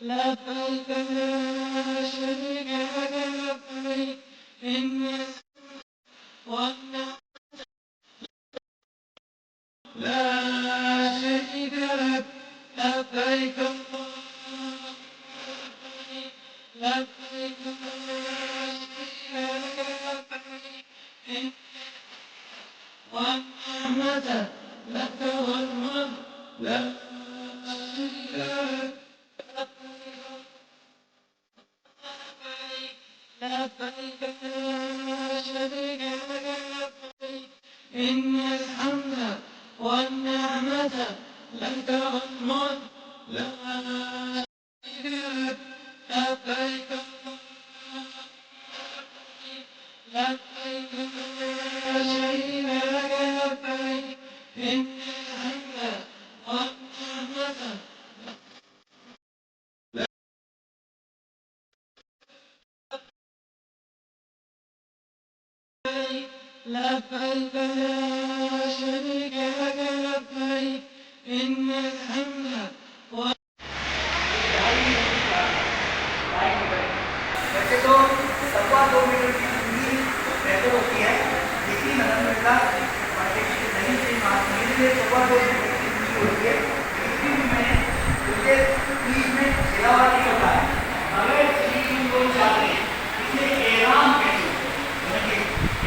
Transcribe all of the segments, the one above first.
لبيك لا شريك لك لبيك إن والنعمة لا شريك لك لبيك اللهم لبيك لا شريك لك لبيك والنعمة لك والملك لا شريك لك لبيك لا شريك لك لبيك إن الحمد والنعمة لك والملك لا شريك لك لبيك لبيك لا شريك لك لبيك إن الحمد والنعمة لبيك لا شريك لك لبيك إن الحمد ویسے تو 2.25 میٹر کی زمین بہتر ہوتی ہے، لیکن الحمدللہ نہیں سے میرے لیے 2.25 میٹر کی زمین ہوتی ہے، لیکن میں مجھے بیچ میں علاوہ نہیں ہوتا ہے مگر سلیپنگ کو چاہتے ہیں، اسے احرام کہتے ہیں۔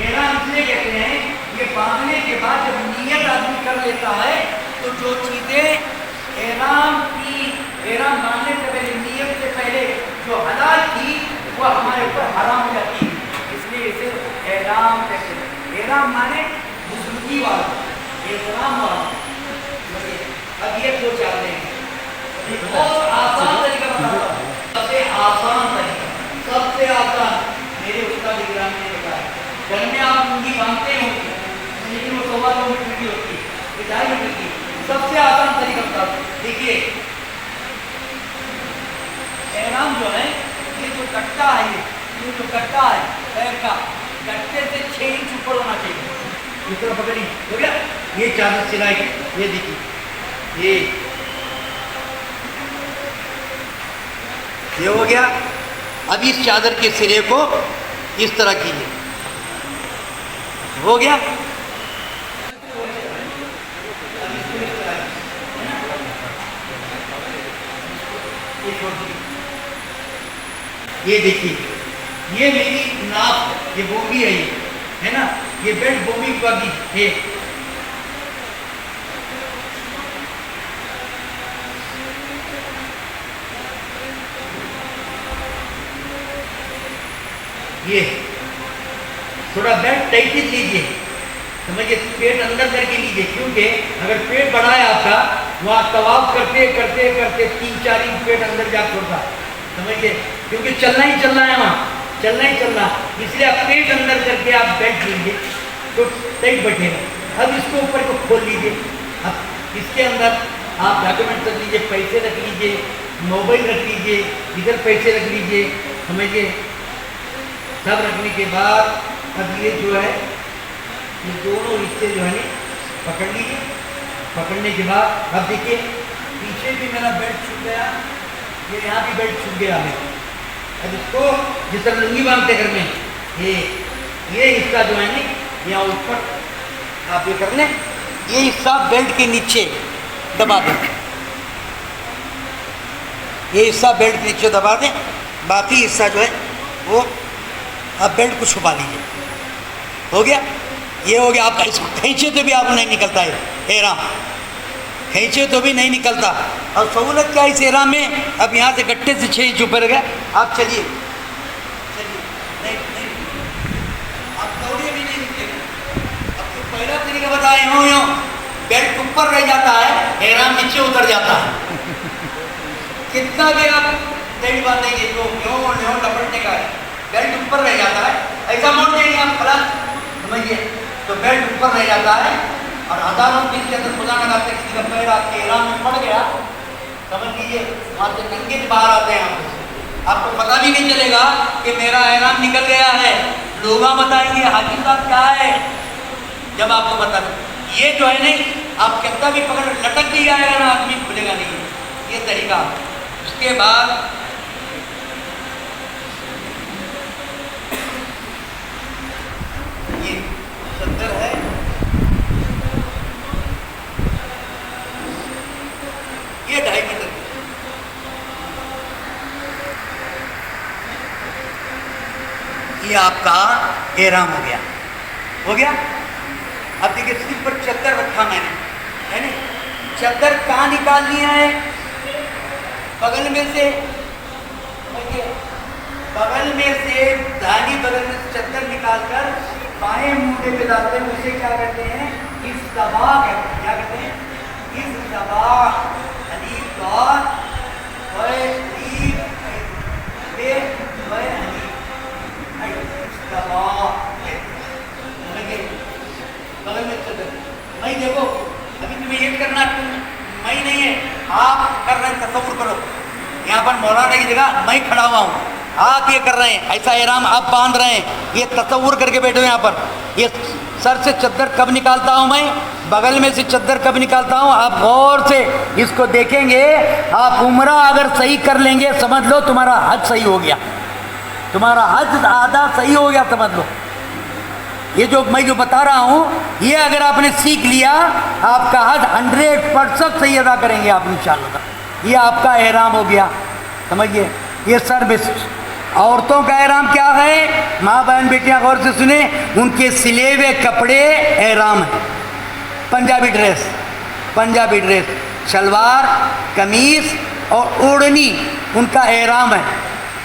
احرام اس لیے کہتے ہیں یہ باندھنے کے بعد جب نیت آدمی کر لیتا ہے تو جو چیزیں احرام کی احرام باندھنے سے پہلے نیت سے پہلے جو حلال تھی وہ ہمارے اوپر حرام ہو جاتی ہے، اس لیے اسے احرام کہتے ہیں۔ احرام مانے بزرگی والا، احترام والا۔ اب یہ دو چاہتے ہیں بہت آسان طریقہ بتاتا ہوں، سب سے آسان طریقہ، سب سے آسان میرے استاد اکرام نے بتایا۔ گھر میں آپ منگی باندھتے ہوں گے لیکن وہ 2.25 میٹر کی ہوتی ہے، یہ 2.5 میٹر کی۔ سب سے آسان طریقہ بتاتا ہوں، دیکھیے احرام جو ہے یہ جو کٹا ہے یہ جو کٹا ہے پیر کا کٹے سے 6 انچ اوپر ہونا چاہیے۔ اس طرح پکڑی ہو گیا، یہ چادر سلائی یہ دیکھیے یہ ہو گیا۔ اب اس چادر کے سرے کو اس طرح کیجیے، ہو گیا۔ یہ دیکھیے یہ میری ناپ، یہ بومی ہے، یہ ہے نا، یہ بیلٹ بومی کا بھی ہے۔ یہ تھوڑا بیلٹ ٹائٹ لیجیے، سمجھے، پیٹ اندر کر کے لیجیے، کیونکہ اگر پیٹ بڑا ہے آپ کا وہاں طواف کرتے کرتے کرتے 3-4 انچ پیٹ اندر جا چھوڑتا ہے، سمجھے، کیونکہ چلنا ہی چلنا ہے، وہاں چلنا ہی چلنا، اس لیے آپ پیٹ اندر کر کے آپ بیٹھ لیجیے تو ٹائٹ بیٹھے گا۔ اب اس کو اوپر کو کھول لیجیے، اب اس کے اندر آپ ڈاکیومنٹ رکھ لیجیے، پیسے رکھ لیجیے، موبائل رکھ لیجیے، ادھر پیسے رکھ لیجیے، سمجھے، سب رکھنے کے بعد اب یہ جو ہے یہ دونوں حصے جو ہے پکڑ لیجیے۔ پکڑنے کے بعد اب دیکھیے پیچھے بھی میرا بیلٹ چھوٹ گیا، یہ یہاں بھی بیلٹ چھوٹ گیا ہے۔ اب اس کو جس طرح لنگی باندھتے گھر میں یہ حصہ جو ہے نا یہاں اوپر آپ یہ کر لیں، یہ حصہ بیلٹ کے نیچے دبا دیں، یہ حصہ بیلٹ کے نیچے دبا دیں، باقی حصہ جو ہے وہ آپ بیلٹ کو چھپا لیجیے۔ ہو گیا، یہ ہو گیا۔ آپ اس کو کھینچے تو بھی آپ نہیں نکلتا ہے احرام، کھینچے تو بھی نہیں نکلتا۔ اور سہولت کیا اس احرام میں، اب یہاں سے گٹے سے 6 انچ اوپر گیا، آپ چلیے آپ دوڑے بھی نہیں نکلے گا۔ اب تو پہلا طریقہ بتائے یوں بیلٹ اوپر رہ جاتا ہے، احرام نیچے اتر جاتا ہے۔ کتنا بھی آپ بیلٹ باندھیں گے تو یوں لپٹنے کا ہے، بیلٹ اوپر رہ جاتا ہے، ایسا موڑ دیں گے آپ فلاں، سمجھیے، تو بیلٹ اوپر رہ جاتا ہے۔ اور ہزاروں دن کے اندر خدا نہ کرتے کسی کا پیر آپ کے احرام میں پڑ گیا، سمجھ لیجیے وہاں سے ننگے باہر آتے ہیں، آپ کو پتہ بھی نہیں چلے گا کہ میرا احرام نکل گیا ہے۔ لوگ بتائیں گے حاجی صاحب کیا ہے، جب آپ کو بتا یہ جو ہے نہیں آپ کتنا بھی پکڑ لٹک بھی جائے گا نا، آدمی کھلے گا نہیں۔ یہ طریقہ اس کے بعد یہ چادر ہے، یہ 2.5 میٹر کی، یہ آپ کا احرام ہو گیا، ہو گیا۔ اب دیکھیے سر پر چادر رکھا میں نے، ہے نا، چادر کہاں نکالنی ہے؟ بغل میں سے، بغل میں سے دائیں بغل میں سے چادر نکال کر بائیں موڈے پہ ڈالتے ہیں، اسے کیا کہتے ہیں؟ استباء کہتے ہیں۔ کیا کہتے ہیں؟ استباء، الف دال بے الف بے بے الف، استباء کہتے ہیں۔ بغل میں چادر، میں دیکھو ابھی تمہیں یہ کرنا، میں نہیں ہے، آپ کر رہے ہیں، تصور کرو یہاں پر مولانا کی جگہ میں کھڑا ہوا ہوں، آپ یہ کر رہے ہیں، ایسا احرام آپ باندھ رہے ہیں، یہ تصور کر کے بیٹھے ہوئے یہاں پر۔ یہ سر سے چادر کب نکالتا ہوں میں؟ بغل میں سے چادر کب نکالتا ہوں؟ آپ غور سے اس کو دیکھیں گے، آپ عمرہ اگر صحیح کر لیں گے سمجھ لو تمہارا حج صحیح ہو گیا، تمہارا حج آدھا صحیح ہو گیا سمجھ لو۔ یہ جو میں جو بتا رہا ہوں، یہ اگر آپ نے سیکھ لیا، آپ کا حج 100% صحیح ادا کریں گے آپ انشاءاللہ۔ یہ آپ کا احرام ہو گیا، سمجھیے۔ یہ سر بس عورتوں کا احرام کیا ہے؟ ماں بہن بیٹیاں غور سے سنیں، ان کے سلے ہوئے کپڑے احرام ہیں۔ پنجابی ڈریس، پنجابی ڈریس، شلوار قمیص اور اوڑھنی ان کا احرام ہے،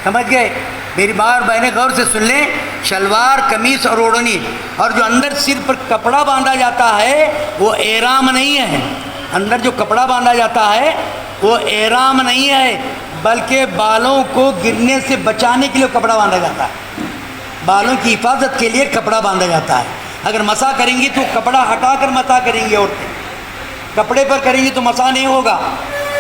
سمجھ گئے؟ میری بار بہنیں غور سے سن لیں، شلوار قمیص اور اوڑھنی، اور جو اندر سر پر کپڑا باندھا جاتا ہے وہ احرام نہیں ہے۔ اندر جو کپڑا باندھا جاتا ہے وہ احرام نہیں ہے، بلکہ بالوں کو گرنے سے بچانے کے لیے کپڑا باندھا جاتا ہے، بالوں کی حفاظت کے لیے کپڑا باندھا جاتا ہے۔ اگر مسح کریں گی تو کپڑا ہٹا کر مسح کریں گی عورتیں، کپڑے پر کریں گی تو مسح نہیں ہوگا،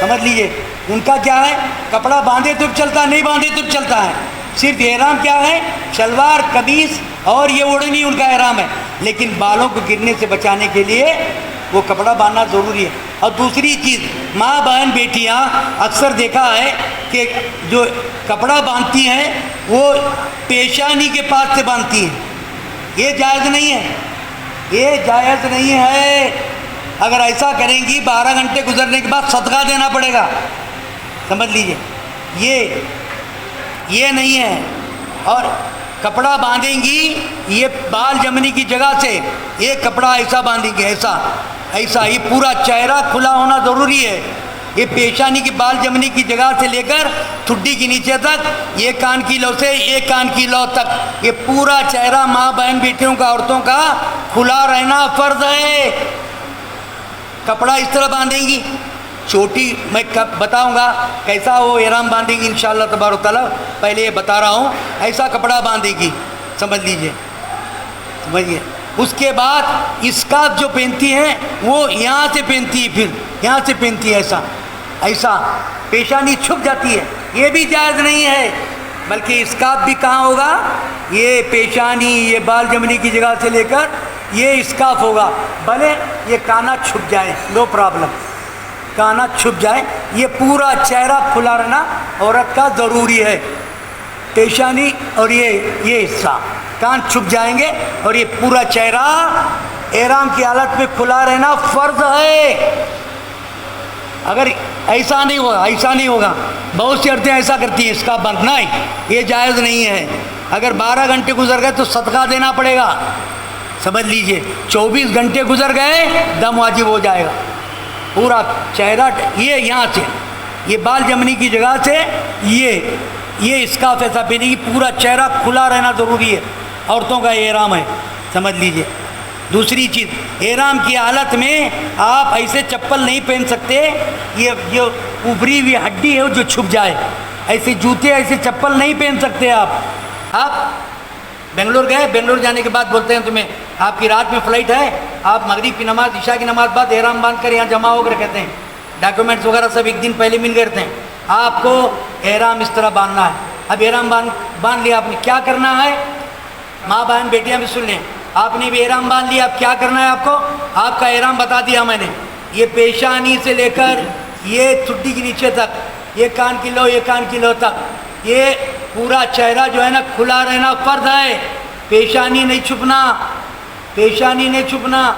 سمجھ لیجئے۔ ان کا کیا ہے؟ کپڑا باندھے تو چلتا، نہیں باندھے تو چلتا ہے۔ صرف احرام کیا ہے؟ شلوار قمیص اور یہ اوڑھنی ان کا احرام ہے، لیکن بالوں کو گرنے سے بچانے کے لیے وہ کپڑا باندھنا ضروری ہے۔ اور دوسری چیز، ماں بہن بیٹیاں اکثر دیکھا ہے کہ جو کپڑا باندھتی ہیں وہ پیشانی کے پاس سے باندھتی ہیں، یہ جائز نہیں ہے، یہ جائز نہیں ہے۔ اگر ایسا کریں گی 12 گھنٹے گزرنے کے بعد صدقہ دینا پڑے گا، سمجھ لیجئے، یہ نہیں ہے۔ اور کپڑا باندھیں گی، یہ بال جمنے کی جگہ سے یہ کپڑا ایسا باندھیں گے، ایسا ایسا، یہ پورا چہرہ کھلا ہونا ضروری ہے۔ یہ پیشانی کی بال جمنے کی جگہ سے لے کر ٹھڈی کے نیچے تک، یہ کان کی لو سے یہ کان کی لو تک، یہ پورا چہرہ ماں بہن بیٹیوں کا، عورتوں کا کھلا رہنا فرض ہے۔ کپڑا اس طرح باندھیں گی، چوٹی میں بتاؤں گا کیسا وہ احرام باندھیں گی انشاءاللہ تبارک تعالیٰ، پہلے یہ بتا رہا ہوں، ایسا کپڑا باندھے گی، سمجھ لیجئے، سمجھیے۔ اس کے بعد اسکارف جو پہنتی ہیں وہ یہاں سے پہنتی ہے، پھر یہاں سے پہنتی ہے، ایسا ایسا، پیشانی چھپ جاتی ہے، یہ بھی جائز نہیں ہے۔ بلکہ اسکارف بھی کہاں ہوگا؟ یہ پیشانی، یہ بال جمنے کی جگہ سے لے کر یہ اسکارف ہوگا، بھلے یہ کانا چھپ جائے، نو پرابلم، کانا چھپ جائے، یہ پورا چہرہ کھلا رہنا عورت کا ضروری ہے۔ پیشانی اور یہ حصہ کان چھپ جائیں گے، اور یہ پورا چہرہ احرام کی حالت میں کھلا رہنا فرض ہے۔ اگر ایسا نہیں ہوگا، ایسا نہیں ہوگا، بہت سی عورتیں ایسا کرتی ہیں، اس کا بندنا ہی یہ جائز نہیں ہے۔ اگر 12 گھنٹے گزر گئے تو صدقہ دینا پڑے گا، سمجھ لیجئے۔ 24 گھنٹے گزر گئے دم واجب ہو جائے گا۔ پورا چہرہ یہ یہاں سے، یہ بال جمنی کی جگہ سے یہ اسکارف ایسا پہنے گی، پورا چہرہ کھلا رہنا ضروری ہے، عورتوں کا احرام ہے، سمجھ لیجئے۔ دوسری چیز، احرام کی حالت میں آپ ایسے چپل نہیں پہن سکتے، یہ ابری ہوئی ہڈی ہے جو چھپ جائے، ایسے جوتے ایسے چپل نہیں پہن سکتے آپ بنگلور گئے، بنگلور جانے کے بعد بولتے ہیں تمہیں آپ کی رات میں فلائٹ ہے، آپ مغرب کی نماز، عشاء کی نماز بعد احرام باندھ کر یہاں جمع ہو کر کہتے ہیں ڈاکیومنٹس وغیرہ سب ایک دن پہلے مل گئے ہیں، آپ کو احرام اس طرح باندھنا ہے۔ اب احرام باندھ لیا آپ نے، کیا کرنا ہے؟ ماں بہن بیٹیاں بھی سن لیں، آپ نے بھی احرام باندھ لیا، اب کیا کرنا ہے آپ کو؟ آپ کا احرام بتا دیا میں نے، یہ پیشانی سے لے کر یہ ٹھڈی کے نیچے تک یہ کان کی لو، یہ کان کی لو تک، یہ پورا چہرہ جو ہے نا کھلا رہنا فرض ہے، پیشانی نہیں چھپنا، پیشانی نہیں چھپنا۔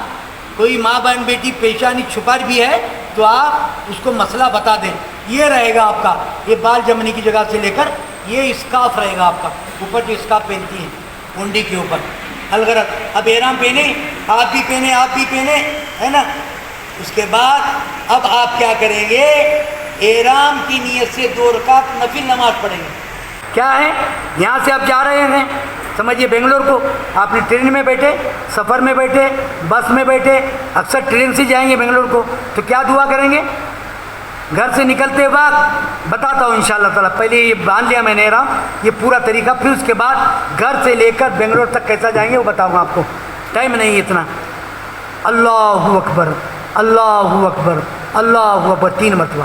کوئی ماں بہن بیٹی پیشانی چھپا بھی ہے تو آپ اس کو مسئلہ بتا دیں۔ یہ رہے گا آپ کا، یہ بال جمنے کی جگہ سے لے کر یہ اسکارف رہے گا آپ کا، اوپر جو اسکارف پہنتی ہیں کنڈی کے اوپر الغرض۔ اب احرام پہنے، آپ بھی پہنے، آپ بھی پہنے، ہے نا۔ اس کے بعد اب آپ کیا کریں گے؟ احرام کی نیت سے 2 رکعت نفل نماز پڑھیں گے۔ کیا ہے؟ یہاں سے آپ جا رہے ہیں، سمجھیے بنگلور کو، آپ نے ٹرین میں بیٹھے، سفر میں بیٹھے، بس میں بیٹھے، اکثر ٹرین سے جائیں گے بنگلور کو، تو کیا دعا کریں گے؟ گھر سے نکلتے وقت بتاتا ہوں انشاءاللہ تعالیٰ، پہلے یہ باندھ لیا میں نے احرام، یہ پورا طریقہ، پھر اس کے بعد گھر سے لے کر بنگلور تک کیسا جائیں گے وہ بتاؤں گا آپ کو، ٹائم نہیں اتنا۔ اللہ اکبر، اللہ اکبر، اللہ اکبر 3 مرتبہ۔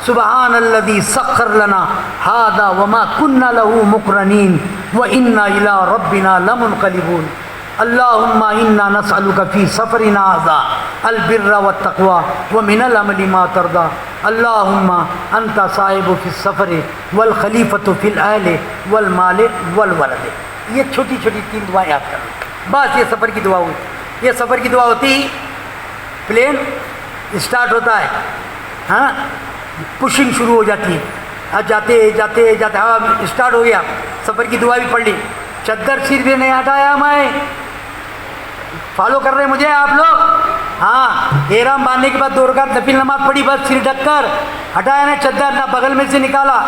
سبحان الذی سخر لنا ھذا وما كنا له مقرنین وإنا إلى ربنا لمنقلبون۔ اللهم إنا نسألك في سفرنا هذا البر والتقوى ومن العمل ما ترضى۔ اللهم أنت صاحب في السفر والخلیفۃ في الأهل والمال والولد۔ یہ چھوٹی چھوٹی 3 دعائیں یاد کر لیں، بس یہ سفر کی دعا ہوئی۔ یہ سفر کی دعا ہوتی ہی پلین اسٹارٹ ہوتا ہے، ہاں پشنگ شروع ہو جاتی ہے، جاتے جاتے جاتے ہاں اسٹارٹ ہو گیا، سفر کی دعا بھی پڑھ لی، چادر سر بھی نہیں ہٹایا، میں فالو کر رہے ہیں مجھے آپ لوگ؟ ہاں، احرام باندھنے کے بعد 2 رکعت نفل نماز پڑھی، بس سر ڈھک کر، ہٹایا نہ چادر، نہ بغل میں سے نکالا،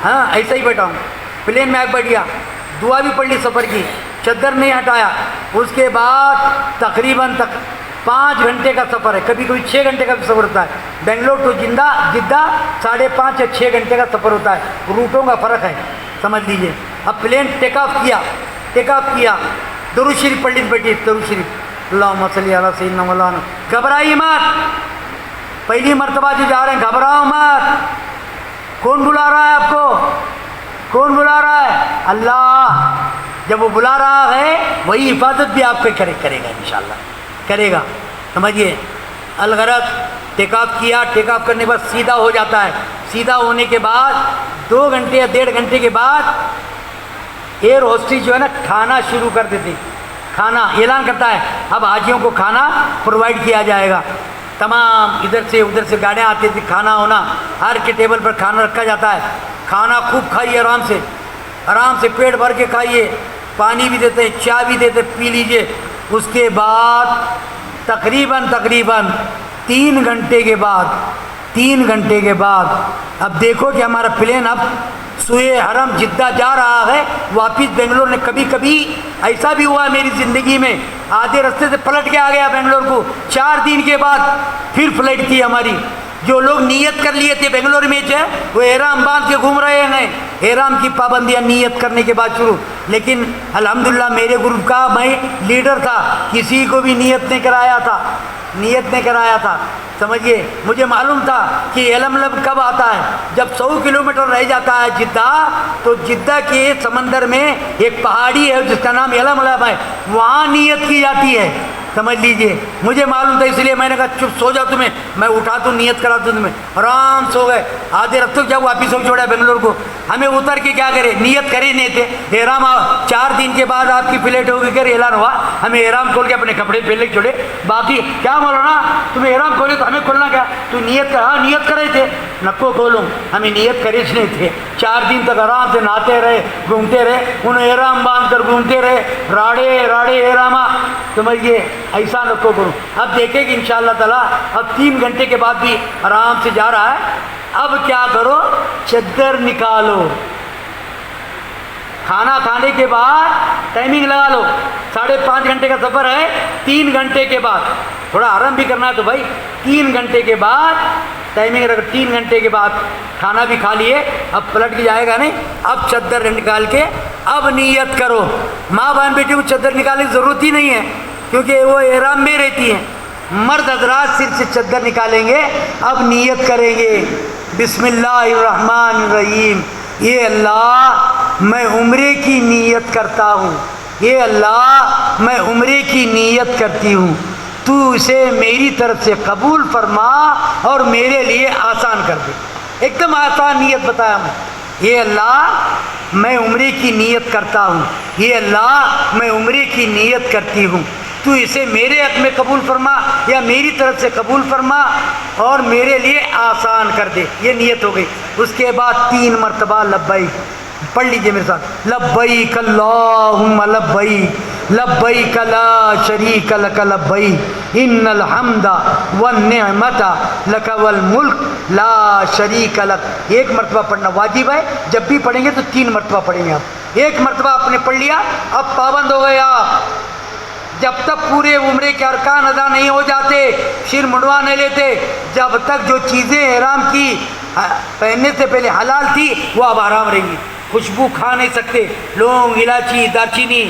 ہاں ایسا ہی بیٹھا ہوں، پلین میں بیٹھ گیا، دعا بھی پڑھ لی سفر کی، چادر نہیں ہٹایا۔ اس کے بعد تقریباً 5 گھنٹے کا سفر ہے، کبھی کبھی 6 گھنٹے کا بھی سفر ہوتا ہے، بنگلور ٹو جدہ 5.5 یا 6 گھنٹے کا سفر ہوتا ہے، روٹوں کا فرق ہے، سمجھ لیجئے۔ اب پلین ٹیک آف کیا، درود شریف پڑھ لی، بیٹھی درود شریف، اللہم صلی علی سیدنا مولانا۔ گھبرائی مت، پہلی مرتبہ جو جا رہے ہیں گھبراؤ مت۔ کون بلا رہا ہے آپ کو؟ کون بلا رہا ہے؟ اللہ۔ جب وہ بلا رہا ہے وہی حفاظت بھی آپ کو کرے گا انشاءاللہ، کرے گا، سمجھیے۔ الغرض ٹیک آف کیا، ٹیک آف کرنے کے بعد سیدھا ہو جاتا ہے، سیدھا ہونے کے بعد 2 گھنٹے یا 1.5 گھنٹے کے بعد ایئر ہوسٹس جو ہے نا کھانا شروع کر دیتی، کھانا اعلان کرتا ہے اب حاجیوں کو کھانا پرووائڈ کیا جائے گا۔ تمام ادھر سے گاڑیاں آتی تھی، کھانا ہونا، ہر کے ٹیبل پر کھانا رکھا جاتا ہے، کھانا خوب کھائیے، آرام سے پیٹ بھر کے کھائیے، پانی بھی دیتے ہیں، چائے بھی دیتے، پی لیجئے۔ اس کے بعد تقریباً 3 گھنٹے کے بعد اب دیکھو کہ ہمارا پلین اب سوئے حرم جدہ جا رہا ہے واپس بنگلور۔ نے کبھی ایسا بھی ہوا میری زندگی میں، آدھے رستے سے پلٹ کے آ گیا بنگلور کو، 4 دن کے بعد پھر فلائٹ تھی ہماری۔ جو لوگ نیت کر لیے تھے بنگلور میں وہ احرام باندھ کے گھوم رہے ہیں، احرام کی پابندیاں نیت کرنے کے بعد شروع۔ لیکن الحمدللہ میرے گروپ کا میں لیڈر تھا، کسی کو بھی نیت نہیں کرایا تھا، سمجھیے۔ مجھے معلوم تھا کہ یلملم کب آتا ہے، جب 100 کلومیٹر رہ جاتا ہے جدہ، تو جدہ کے سمندر میں ایک پہاڑی ہے جس کا نام یلملم ہے، وہاں نیت کی جاتی ہے، سمجھ لیجئے۔ مجھے معلوم تھا، اس لیے میں نے کہا چپ سو جاؤ تمہیں، میں اٹھا تو نیت کرا تو تمہیں، آرام سو گئے۔ آدھے رفتوں جب واپس ہو چھوڑا بنگلور کو، ہمیں اتر کے کیا کرے، نیت کرے نہیں تھے احرام۔ 4 دن کے بعد آپ کی فلائٹ ہوگی کر اعلان ہوا، ہمیں احرام کھول کے اپنے کپڑے پہلے چھوڑے، باقی کیا مولانا تمہیں احرام کھولے تو ہمیں کھولنا کیا، تو نیت کر، ہاں نیت کرے تھے، نکو کھولوں، ہمیں نیت کرے نہیں تھے۔ 4 دن تک آرام سے نہاتے رہے، گھومتے رہے، انہیں احرام باندھ کر گھومتے رہے، راڑے احرامہ، سمجھیے۔ ایسا نکو کروں۔ اب دیکھیں کہ انشاءاللہ تعالیٰ اب 3 گھنٹے کے بعد بھی آرام سے جا رہا ہے۔ اب کیا کرو، چادر نکالو، کھانا کھانے کے بعد ٹائمنگ لگا لو، 5.5 گھنٹے کا سفر ہے، 3 گھنٹے کے بعد تھوڑا آرام بھی کرنا ہے تو بھائی 3 گھنٹے کے بعد ٹائمنگ رکھ، 3 گھنٹے کے بعد کھانا بھی کھا لیے، اب پلٹ کے جائے گا نہیں، اب چادر نکال کے اب نیت کرو۔ ماں بہن بیٹی کو چادر نکالنے کی ضرورت ہی نہیں ہے، کیونکہ وہ احرام میں رہتی ہیں۔ مرد حضرات سر سے چادر نکالیں گے، اب نیت کریں گے، بسم اللہ الرحمن الرحیم، یہ اللہ میں عمرے کی نیت کرتا ہوں، یہ اللہ میں عمرے کی نیت کرتی ہوں، تو اسے میری طرف سے قبول فرما اور میرے لیے آسان کر دے۔ ایک دم آسان نیت بتایا میں، یہ اللہ میں عمرے کی نیت کرتا ہوں، یہ اللہ میں عمرے کی نیت کرتی ہوں، تو اسے میرے حق میں قبول فرما یا میری طرف سے قبول فرما اور میرے لیے آسان کر دے، یہ نیت ہو گئی۔ اس کے بعد 3 مرتبہ لبیک پڑھ لیجئے میرے ساتھ، لبیک اللہم لبیک لبیک لا شریک لک لبیک ان الحمد والنعمت لک والملک لا شریک لک۔ ایک مرتبہ پڑھنا واجب ہے، جب بھی پڑھیں گے تو 3 مرتبہ پڑھیں گے آپ۔ ایک مرتبہ آپ نے پڑھ لیا، اب پابند ہو گئے آپ، جب تک پورے عمرے کے ارکان ادا نہیں ہو جاتے، سر منڈوا نہیں لیتے، جب تک جو چیزیں احرام کی پہننے سے پہلے حلال تھی وہ اب حرام رہیں گی۔ خوشبو کھا نہیں سکتے، لونگ، الائچی، دارچینی،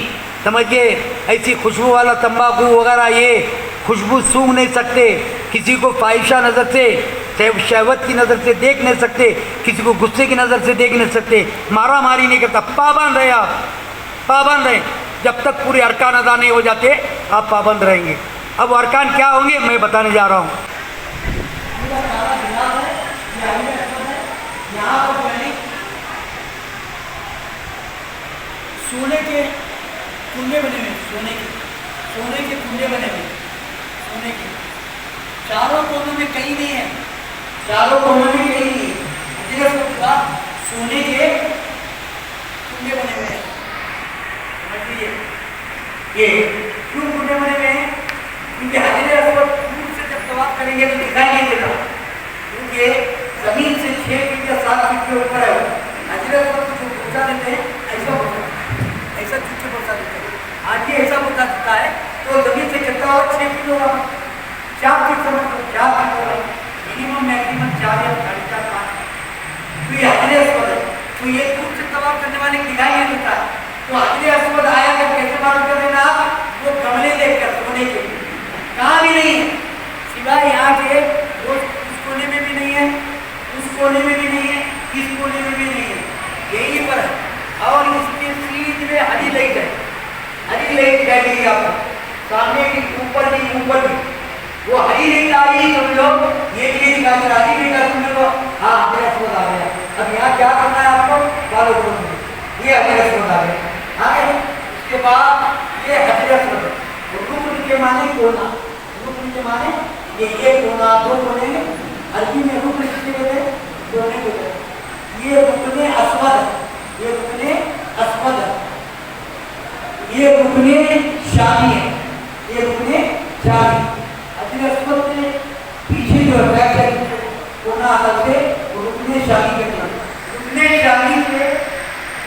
سمجھے ایسی خوشبو والا تمباکو وغیرہ، یہ خوشبو سونگھ نہیں سکتے، کسی کو فاحشہ نظر سے، شہوت کی نظر سے دیکھ نہیں سکتے، کسی کو غصے کی نظر سے دیکھ نہیں سکتے، مارا ماری نہیں کرتا، پابند رہے آپ، پابند رہیں، جب تک پورے ارکان ادا نہیں ہو جاتے آپ پابند رہیں گے۔ اب وہ ارکان کیا ہوں گے میں بتانے جا رہا ہوں۔ یہاں پر سونے کے کنڈے بنے ہوئے، سونے کے کنڈے بنے ہوئے، سونے کے چاروں کونوں میں کہیں نہیں ہے، چاروں کونوں میں کہیں نہیں ہے، سونے کے کنڈے بنے ہوئے ہیں۔ یہ کیوں کنڈے بنے ہوئے ہیں؟ کیونکہ حجر اسود دور سے جب طواف کریں گے تو دکھائی نہیں دیتا، کیونکہ زمین سے 6 فٹ یا 7 فٹ کے اوپر ہے وہ۔ حجر اسود کو جو پہنچا دیتے ہیں ایسا ہوتا ہے، ایسا چوچے پہنچا دیتے ہیں، آج یہ ایسا پہنچا دیتا ہے تو زمین سے کتنا ہوگا؟ 6 فٹ ہوگا، 4 فٹ سمجھ لو، 4 فٹ ہوگا، منیمم میکسیمم 4 یا 4.5 5۔ تو یہ حجر اسود ہے، تو یہ دور سے طواف کرنے والے کو دکھائی نہیں دیتا ہے۔ تو حجر اسود آیا جب کیسے معلوم کر دینا آپ؟ وہ گملے دیکھ کر، سونے کے کہاں بھی نہیں ہے سوائے یہاں کے، وہ اس کونے میں بھی نہیں ہے، اس کونے میں بھی نہیں ہے، اس کونے میں بھی نہیں ہے، یہیں پر ہے۔ اور اس کے سیدھ میں ہری لائٹ ہے، ہری لائٹ بیٹھی ہے آپ کو سامنے کی، اوپر بھی وہ ہری لائٹ آ رہی ہے، سمجھو یہ بھی نہیں دکھا رہا، ہری لائٹ سمجھو ہاں حجر اسود آ گیا۔ اب یہاں کیا کرنا ہے آپ کو؟ فالو کرنا ہے، یہ حجر اسود آ گیا۔ آگے اس کے بعد یہ حجر اسود ہے، رکن کے معنی کونا، رکن کے معنی یہ کونا، 2 کونے، عربی میں رکن کس کے کہتے ہیں؟ کونے کو کہتے ہیں۔ یہ رکن اسود ہے، یہ رکن اسود ہے، یہ رکن شامی ہے، یہ رکن شامی۔ حجر اسود سے پیچھے جو ہے بیک سائڈ کونا آتا سے وہ رکن شامی کہتے ہیں۔ رکن شامی سے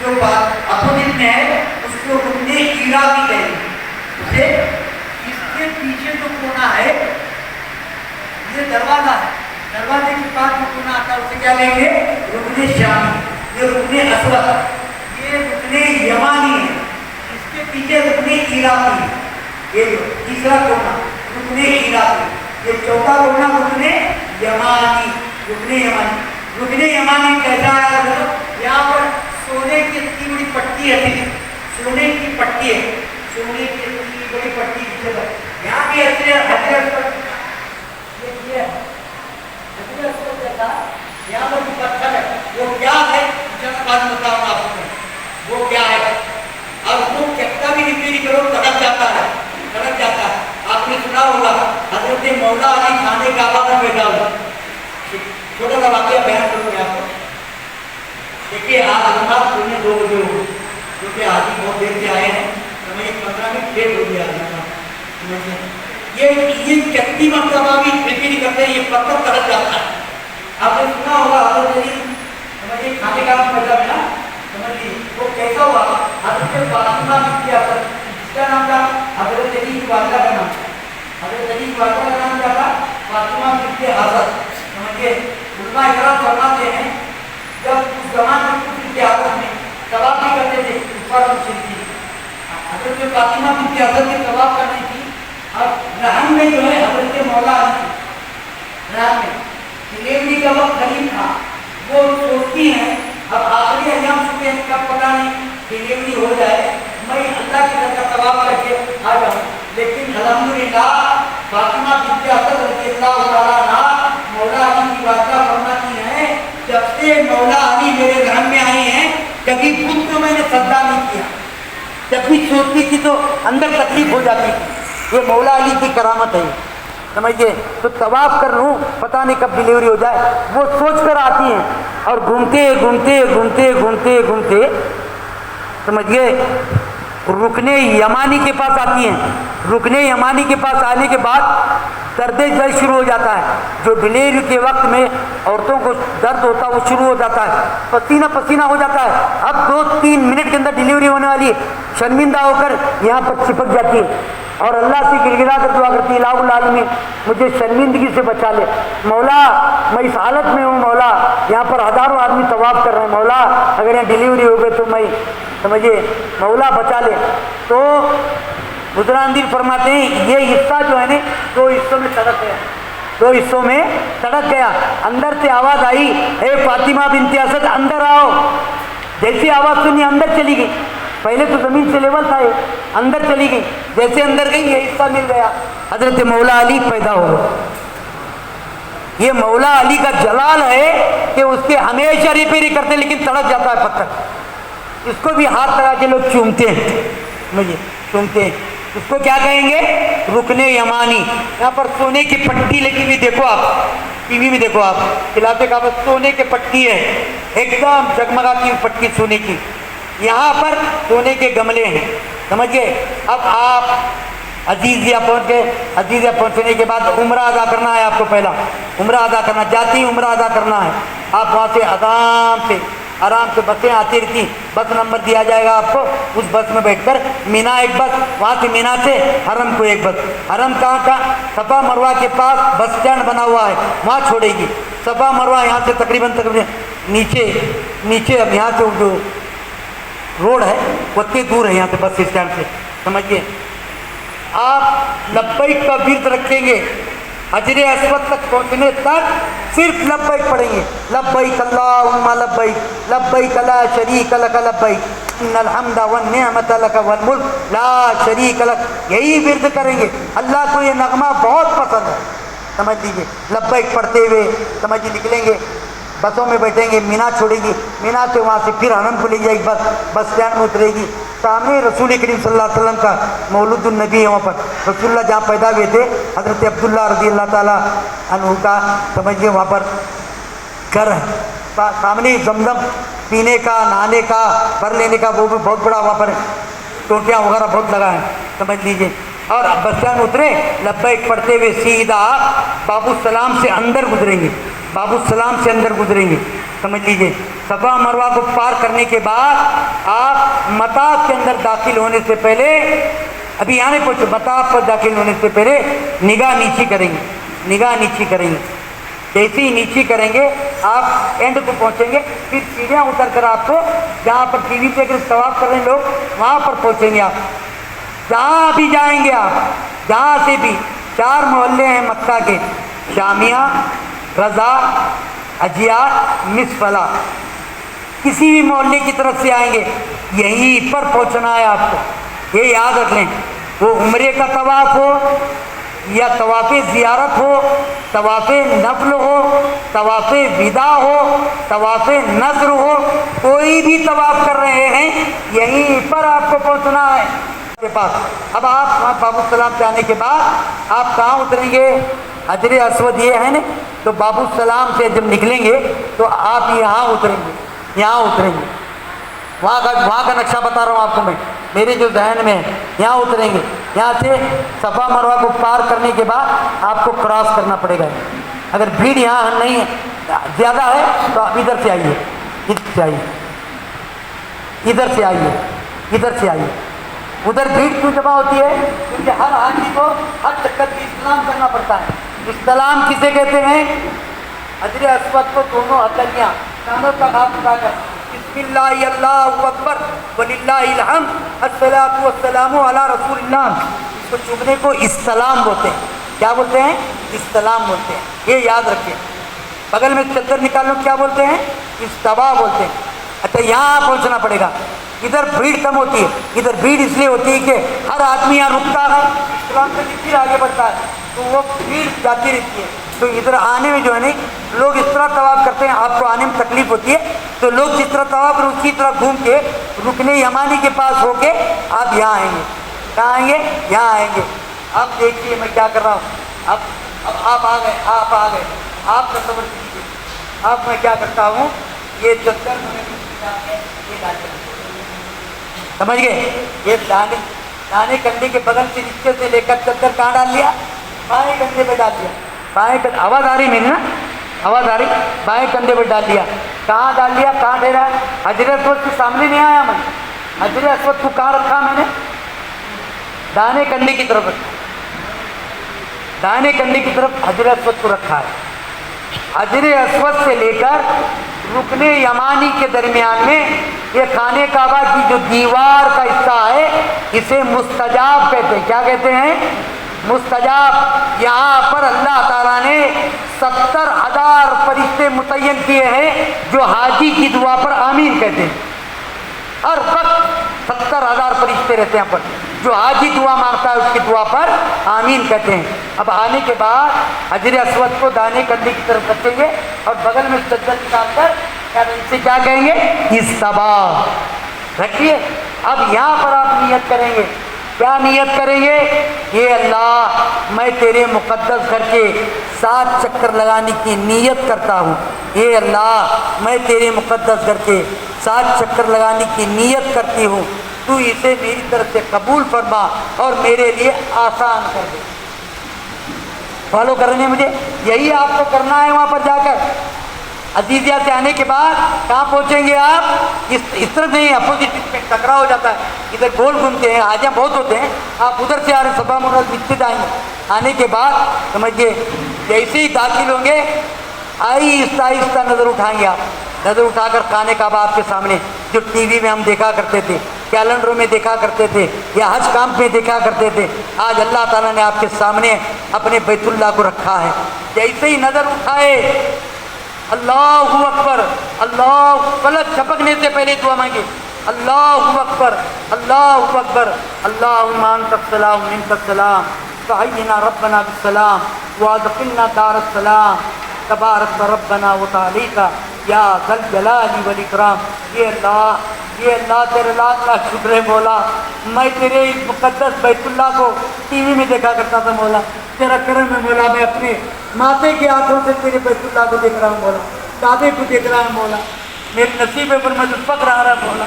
جو بات اپوزٹ میں ہے اس کو رکن عراقی کہتے ہیں۔ اسے اس کے پیچھے جو کونا ہے یہ دروازہ ہے، دروازے کے پاس جو کونا آتا ہے اسے کیا کہیں گے؟ رکن شامی۔ یہ رکن اسود، یہ رکن یمانی ہے، اس کے پیچھے رکن عراقی ہے، یہ تیسرا کونا رکن عراقی، یہ چوتھا کونا رکن یمانی، رکن یمانی۔ رکن یمانی کیسا ہے؟ یہاں پر سونے کی اتنی بڑی پٹی ہے، سونے کی پٹی ہے، سونے کی اتنی بڑی پٹی پیچھے پر، یہاں بھی ایسے حجر اسود، یہ حجر اسود جیسا یہاں پر بھی پتھر ہے، وہ کیا ہے جب بعد بتاؤں آپ کو وہ کیا ہے۔ اب وہ کتنا بھی ریپیری کرو کڑک جاتا ہے، کڑک جاتا ہے۔ آپ نے سنا ہوگا حضرت مولا علی خانے کعبہ میں بیٹھا ہوا، چھوٹا سا واقعہ بیان کروں گا آپ کو۔ دیکھیے آج رات پونے 2 بجے ہو، کیونکہ آج ہی بہت دیر سے آئے ہیں، ہمیں 15 منٹ لیٹ ہو گیا۔ یہ کتنی مرتبہ بھی کھیتی نہیں کرتے، یہ پتھر کڑک جاتا ہے۔ آپ نے سنا ہوگا حضرت علی سمجھے کھانے کا پیدا میں نا، سمجھیے وہ کیسا ہوا؟ حضرت فاطمہ بنت اسد، جس کا نام تھا حضرت علی کی والدہ کا نام، حضرت علی کی والدہ کا نام کیا تھا؟ فاطمہ بنت اسد۔ سمجھیے علماء اکرام فرماتے ہیں جب اس زمانے میں کفر کی حالت میں طواف بھی کرتے تھے کفار مشرکین، حضرت فاطمہ بنت اسد کے طواف کرنی تھی، اب رحم میں جو ہے حضرت مولا علی رحم میں ڈلیوری کا وقت قریب تھا، وہ سوچتی ہیں اب آخری ایام چکے ہیں، کب پتہ نہیں ڈلیوری ہو جائے، میں اللہ کی طرف کا طواف کر کے آ جاؤں۔ لیکن الحمدللہ فاطمہ بنت اسد رضی اللہ تعالیٰ عنہا مولا علی کی والدہ فرماتی ہیں کہ سے مولا علی میرے گھر میں آئے ہیں، کبھی بت کو میں نے سجدہ نہیں کیا، جب بھی سوچتی تھی تو اندر تکلیف ہو جاتی تھی۔ یہ مولا علی کی کرامت ہے، سمجھیے۔ تو طواف کر لوں، پتہ نہیں کب ڈلیوری ہو جائے، وہ سوچ کر آتی ہیں اور گھومتے گھومتے گھومتے گھومتے گھومتے سمجھیے رکن یمانی کے پاس آتی ہیں۔ رکن یمانی کے پاس آنے کے بعد درد جل شروع ہو جاتا ہے، جو ڈلیوری کے وقت میں عورتوں کو درد ہوتا ہے وہ شروع ہو جاتا ہے، پسینہ پسینہ ہو جاتا ہے۔ اب 2-3 منٹ کے اندر ڈلیوری ہونے والی ہے، شرمندہ ہو کر یہاں پر چپک جاتی ہے اور اللہ سے گر گرا کر دعا کرتی ہے، الہ العالمین مجھے شرمندگی سے بچا لے، مولا میں اس حالت میں ہوں، مولا یہاں پر ہزاروں آدمی طواف کر رہے ہیں، مولا اگر یہاں ڈلیوری ہو گئی تو میں سمجھیے مولا بچا لے۔ تو بزرگان دین فرماتے ہیں یہ حصہ جو ہے نا 2 حصوں میں سڑک گیا، 2 حصوں میں سڑک گیا۔ اندر سے آواز آئی، اے فاطمہ بنت اسد اندر آؤ۔ جیسی آواز سنی اندر چلی گئی، پہلے تو زمین سے لیول تھا، یہ اندر چلی گئی، جیسے اندر گئی یہ حصہ مل گیا، حضرت مولا علی پیدا ہو گئے۔ یہ مولا علی کا جلال ہے کہ اس کے ہمیشہ ریپیری کرتے لیکن تڑپ جاتا ہے پتھر، اس کو بھی ہاتھ لگا کے لوگ چومتے ہیں، مجھے چومتے ہیں۔ اس کو کیا کہیں گے؟ رکن یمانی۔ یہاں پر سونے کی پٹی لگی ہوئی، دیکھو آپ ٹی وی میں دیکھو آپ، خلاف کعبہ سونے کی پٹی ہے، ایک دم جگمگاتی ہوئی پٹی سونے کی، یہاں پر سونے کے گملے ہیں، سمجھ گئے۔ اب آپ عزیزیہ پہنچ گئے، عزیزیہ پہنچنے کے بعد عمرہ ادا کرنا ہے آپ کو، پہلا عمرہ ادا کرنا، جاتی ہی عمرہ ادا کرنا ہے۔ آپ وہاں سے آرام سے بسیں آتی رہتی، بس نمبر دیا جائے گا آپ کو، اس بس میں بیٹھ کر مینا ایک بس، وہاں سے مینا سے حرم کو ایک بس۔ حرم کہاں کا؟ صفا مروہ کے پاس بس اسٹینڈ بنا ہوا ہے، وہاں چھوڑے گی۔ صفا مروہ یہاں سے تقریباً نیچے اب یہاں سے جو روڈ ہے وہ اتنی دور ہے یہاں سے بس اسٹینڈ سے، سمجھیے۔ آپ لبیک کا ورد رکھیں گے، حجر اسود تک پہنچنے تک صرف لبیک پڑھیں گے، لبیک اللہم لبیک، لبیک لا شریک لک لبیک، ان الحمد والنعمت لک والملک لا شریک لک، یہی ورد کریں گے۔ اللہ کو یہ نغمہ بہت پسند ہے، سمجھ لیجیے۔ لبیک پڑھتے ہوئے سمجھ نکلیں گے، بسوں میں بیٹھیں گے، مینا چھوڑیں گی، مینا سے وہاں سے پھر حرم کو لے جائے گی بس اسٹینڈ میں اترے گی۔ سامنے رسول کریم صلی اللہ علیہ وسلم کا مولود النبی ہے، وہاں پر رسول اللہ جہاں پیدا ہوئے تھے، حضرت عبداللہ رضی اللہ تعالیٰ عنہ کا سمجھیے وہاں پر گھر ہے، سامنے زمزم پینے کا، نہانے کا، بھر لینے کا، وہ بھی بہت بڑا وہاں پر ٹوٹیاں وغیرہ بہت لگا ہے، سمجھ لیجیے۔ اور بس اسٹینڈ اترے، لبیک پڑھتے ہوئے سیدھا آپ باب السلام سے اندر گزریں گے، باب السلام سے اندر گزریں گے، سمجھ لیجیے۔ صفا مروہ کو پار کرنے کے بعد آپ مطاف کے اندر داخل ہونے سے پہلے، ابھی یہاں نہیں پہنچے، مطاف پر داخل ہونے سے پہلے نگاہ نیچی کریں گے، نگاہ نیچی کریں گے۔ جیسے ہی نیچی کریں گے آپ اینڈ کو پہنچیں گے، پھر سیڑھیاں اتر کر آپ کو جہاں پر ٹی وی پہ اگر طواف کر رہے ہیں لوگ وہاں پر پہنچیں گے۔ آپ جہاں بھی جائیں گے، آپ جہاں سے بھی 4 محلے ہیں مکہ کے، شامیہ، رضا، اجیاد، مصفلا، کسی بھی محلے کی طرف سے آئیں گے یہیں پر پہنچنا ہے آپ کو، یہ یاد رکھ لیں۔ وہ عمرے کا طواف ہو یا طواف زیارت ہو، طواف نفل ہو، طواف وداع ہو، طواف نظر ہو، کوئی بھی طواف کر رہے ہیں یہیں پر آپ کو پہنچنا ہے کے پاس۔ اب آپ وہاں باب السلام سے آنے کے بعد آپ کہاں اتریں گے؟ حجر اسود یہ ہے نا، تو باب السلام سے جب نکلیں گے تو آپ یہاں اتریں گے، یہاں اتریں گے، وہاں کا نقشہ بتا رہا ہوں آپ کو میں، میرے جو ذہن میں ہے، یہاں اتریں گے۔ یہاں سے صفا مروہ کو پار کرنے کے بعد آپ کو کراس کرنا پڑے گا۔ اگر بھیڑ یہاں نہیں ہے، زیادہ ہے تو آپ ادھر سے آئیے، ادھر سے آئیے، ادھر سے آئیے، ادھر سے آئیے۔ ادھر بھیڑ کیوں جمع ہوتی ہے؟ کیونکہ ہر آدمی کو ہر چکر کی استلام کرنا پڑتا ہے۔ استلام کسے کہتے ہیں؟ حجر اسود کو دونوں ہتھیلیاں کانوں تک ہاتھ اٹھا کر بسم اللہ اللہ اکبر وللہ الحمد الصلاۃ والسلام علی رسول اللہ، اس کو چومنے کو استلام بولتے ہیں۔ کیا بولتے ہیں؟ استلام بولتے ہیں، یہ یاد رکھیں۔ بغل میں چادر نکالو کیا بولتے ہیں؟ استوا بولتے ہیں۔ اچھا یہاں پہنچنا پڑے گا، ادھر بھیڑ کم ہوتی ہے، ادھر بھیڑ اس لیے ہوتی ہے کہ ہر آدمی یہاں رکتا ہے، اسلام سے پھر آگے بڑھتا ہے تو وہ بھیڑ جاتی رہتی ہے، تو ادھر آنے میں جو ہے نا لوگ اس طرح طواف کرتے ہیں، آپ کو آنے میں تکلیف ہوتی ہے تو لوگ جس طرح طواف پر اسی طرح گھوم کے رکن یمانی کے پاس ہو کے آپ یہاں آئیں گے. کہاں آئیں گے؟ یہاں آئیں گے. اب دیکھیے میں کیا کر رہا ہوں. اب آپ آ گئے, آپ تصور کیجیے. اب میں کیا کرتا ہوں, یہ چدر سمجھ گئے, یہ دانے کندھے کے بغل سے نیچے سے لے کر چدر کہاں ڈال لیا؟ بائیں کندھے پہ ڈال دیا. بائیں کندھے, آواز آ رہی میری نا, آواز آ رہی؟ بائیں کندھے پہ ڈال دیا. کہاں ڈال دیا؟ کہاں ٹھہرا؟ حجر اسود کے سامنے نہیں آیا میں. حجر اسود کو کہاں رکھا میں نے؟ دانے کندھے کی طرف رکھا. دانے کندھے کی طرف حجر اسود کو رکھا ہے. حجر اسود سے لے کر رکن یمانی کے درمیان میں یہ خانہ کعبہ کی جو دیوار کا حصہ ہے اسے مستجاب کہتے ہیں. کیا کہتے ہیں؟ مستجاب. یہاں پر اللہ تعالیٰ نے 70,000 فرشتے متعین کیے ہیں جو حاجی کی دعا پر آمین کہتے ہیں. ہر وقت 70,000 فرشتے رہتے ہیں پر, جو حاجی دعا مانگتا ہے اس کی دعا پر آمین کہتے ہیں. اب آنے کے بعد حجر اسود کو دانے کندھے کی طرف رکھیں گے اور بغل میں چدر نکال کر سے کیا کہیں گے؟ استبا رکھیے. اب یہاں پر آپ نیت کریں گے. کیا نیت کریں گے؟ یہ اللہ میں تیرے مقدس گھر کے 7 چکر لگانے کی نیت کرتا ہوں. یہ اللہ میں تیرے مقدس گھر کے 7 چکر لگانے کی نیت کرتی ہوں. تو اسے میری طرف سے قبول فرما اور میرے لیے آسان کر دے. فالو کرنے مجھے یہی آپ کو کرنا ہے. وہاں پر جا کر عزیزیہ سے آنے کے بعد کہاں پہنچیں گے آپ؟ اس طرح نہیں, اپوزٹ میں ٹکرا ہو جاتا ہے. ادھر گول گھومتے ہیں, حاجیاں بہت ہوتے ہیں, آپ ادھر سے آ رہے ہیں, صفا مرول نیچے جائیں گے. آنے کے بعد سمجھیے جیسے ہی داخل ہوں گے آہستہ آہستہ نظر اٹھائیں گے. آپ نظر اٹھا کر خانہ کعبہ آپ کے سامنے, جو ٹی وی میں ہم دیکھا کرتے تھے, کیلنڈروں میں دیکھا کرتے تھے, یا حج کامپ میں دیکھا کرتے تھے, آج اللہ تعالیٰ نے آپ کے سامنے اپنے بیت اللہ کو رکھا ہے. جیسے ہی نظر اٹھائے اللہ اکبر, اللہ پلک جھپکنے سے پہلے دعا مانگے اللہ اکبر, اللہ اکبر, اللہم انت السلام منک السلام فحینا ربنا بالسلام وادخلنا دار السلام تبارک ربنا وتعالیٰ یا ذا الجلال والاکرام. یہ اللہ تیرے لاکھ لاکھ شکر ہے مولا, میں تیرے اس مقدس بیت اللہ کو ٹی وی میں دیکھا کرتا تھا مولا, تیرا کرم ہے مولا, میں اپنے ماتے کے ہاتھوں سے تیرے بیت اللہ کو دیکھ رہا ہوں مولا, کعبے کو دیکھ رہا ہوں مولا. میرے نصیب پر میں فخر آ رہا مولا.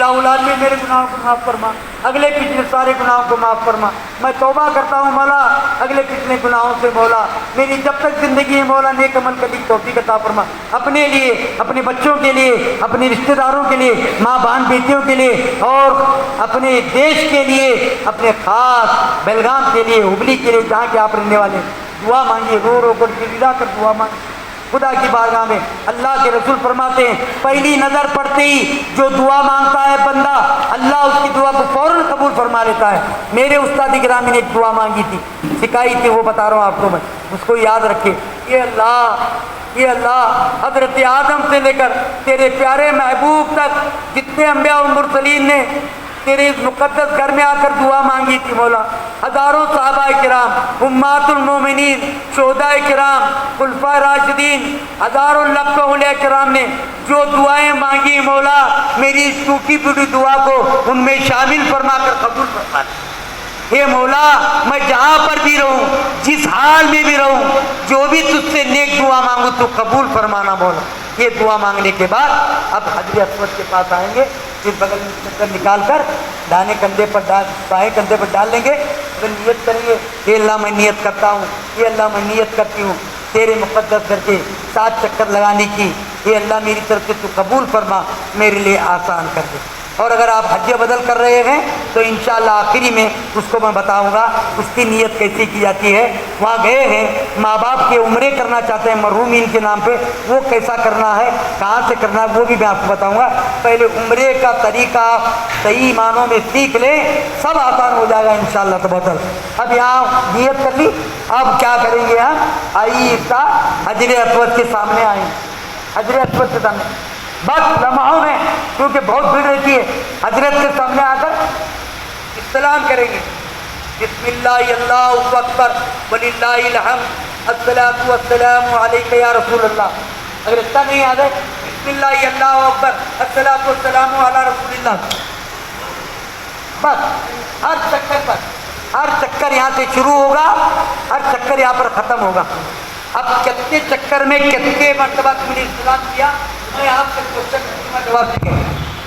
اولاد میں میرے گناہوں کو معاف فرما, اگلے پچھلے سارے گناہوں کو معاف فرما. میں توبہ کرتا ہوں مولا اگلے پچھلے گناہوں سے مولا. میری جب تک زندگی ہے مولا نیک عمل کرنے کی توفیق عطا فرما, اپنے لیے, اپنے بچوں کے لیے, اپنے رشتہ داروں کے لیے, ماں بہن بیٹیوں کے لیے, اور اپنے دیش کے لیے, اپنے خاص بیلگام کے لیے, ہبلی کے لیے, جہاں کے آپ رہنے والے. دعا مانگیے, رو رو کر گڑگڑا کر دعا مانگیے خدا کی بارگاہ میں. اللہ کے رسول فرماتے ہیں پہلی نظر پڑتے ہی جو دعا مانگتا ہے بندہ, اللہ اس کی دعا کو فوراً قبول فرما لیتا ہے. میرے استاد گرامی نے ایک دعا مانگی تھی, سکھائی تھی, وہ بتا رہا ہوں آپ کو, میں اس کو یاد رکھے. یہ اللہ حضرت آدم سے لے کر تیرے پیارے محبوب تک جتنے انبیاء و مرسلین نے تیرے اس مقدس گھر میں آ کر دعا مانگی تھی مولا, ہزاروں صحابہ کرام, امہات المومنین, شہداء کرام, خلفائے راشدین, ہزاروں لاکھوں اولیاء کرام نے جو دعائیں مانگی مولا, میری ٹوٹی پھوٹی دعا کو ان میں شامل فرما کر قبول فرما. اے مولا میں جہاں پر بھی رہوں, جس حال میں بھی رہوں, جو بھی تجھ سے نیک دعا مانگوں تو قبول فرمانا مولا. یہ دعا مانگنے کے بعد اب حجر اسود کے پاس آئیں گے, پھر بغل میں چکر نکال کر دانے کندھے پر بائیں کندھے پر ڈال لیں گے. پھر نیت کریں گے, اے اللہ میں نیت کرتا ہوں, اے اللہ میں نیت کرتی ہوں تیرے مقدس گھر کے 7 چکر لگانے کی. اے اللہ میری طرف سے تو قبول فرما, میرے لیے آسان کر دے. اور اگر آپ حج بدل کر رہے ہیں تو انشاءاللہ آخری میں اس کو میں بتاؤں گا اس کی نیت کیسی کی جاتی ہے. وہاں گئے ہیں, ماں باپ کے عمرے کرنا چاہتے ہیں مرحومین کے نام پہ, وہ کیسا کرنا ہے, کہاں سے کرنا ہے, وہ بھی میں آپ کو بتاؤں گا. پہلے عمرے کا طریقہ صحیح معنوں میں سیکھ لیں, سب آسان ہو جائے گا انشاءاللہ تبارک. اب یہاں نیت کر لی, اب کیا کریں گے ہم, آہستہ حجر اسود کے سامنے آئیں. حجر اسود کے سامنے بس لمحوں میں, کیونکہ بہت بھیڑ رہتی ہے, حضرت کے سامنے آ کر استلام کریں گے. بسم اللہ اللہ اکبر وللہ الحمد الصلاۃ والسلام علیک یا رسول اللہ. اگر اتنا نہیں یاد ہے بسم اللہ اللہ اکبر الصلاۃ والسلام علی رسول اللہ. بس ہر چکر یہاں سے شروع ہوگا، ہر چکر یہاں پر ختم ہوگا. اب کتنے چکر میں کتنے مرتبہ تم نے استعمال کیا، میں آپ سے کوشچن کا جواب دیں گے.